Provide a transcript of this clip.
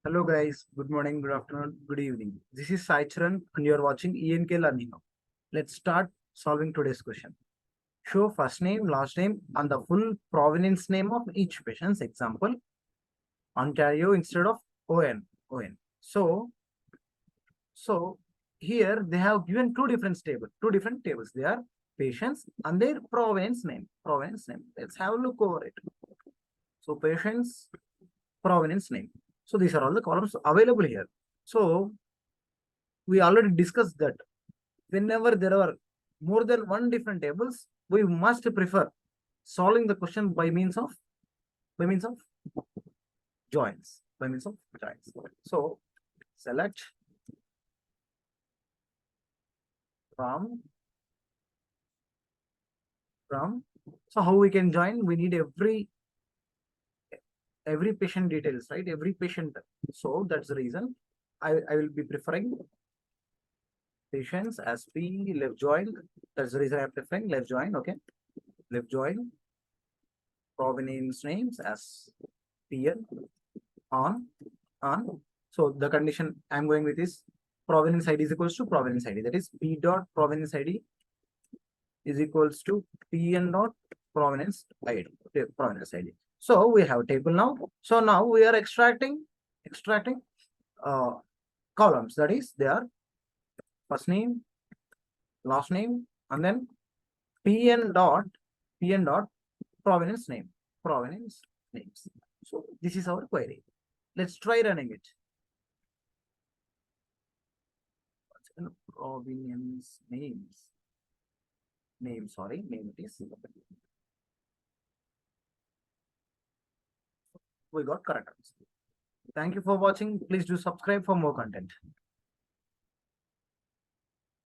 Hello guys, good morning, good afternoon, good evening. This is Sai Charan and you are watching ENK Learning Hub. Let's start solving today's question. Show first name, last name and the full provenance name of each patient's example. Ontario instead of ON. ON. So here they have given two different tables. They are patients and their provenance name. Let's have a look over it. So patients provenance name. So these are all the columns available here. So we already discussed that whenever there are more than one different tables, we must prefer solving the question by means of joins. So select from so how we can join? We need every patient details, right? Every patient. So that's the reason I will be preferring patients as P left join. That's the reason I'm preferring left join. Okay, left join provenance names as PN on. So the condition I'm going with is provenance ID is equals to provenance ID. That is P dot provenance ID is equals to PN dot provenance ID. Provenance ID. So we have a table now. So now we are extracting uh, columns. That is they are first name, last name, and then PN dot provenance names. So this is our query. Let's try running it. Provenance names. Name it is. We got correct answer. Thank you for watching. Please do subscribe for more content.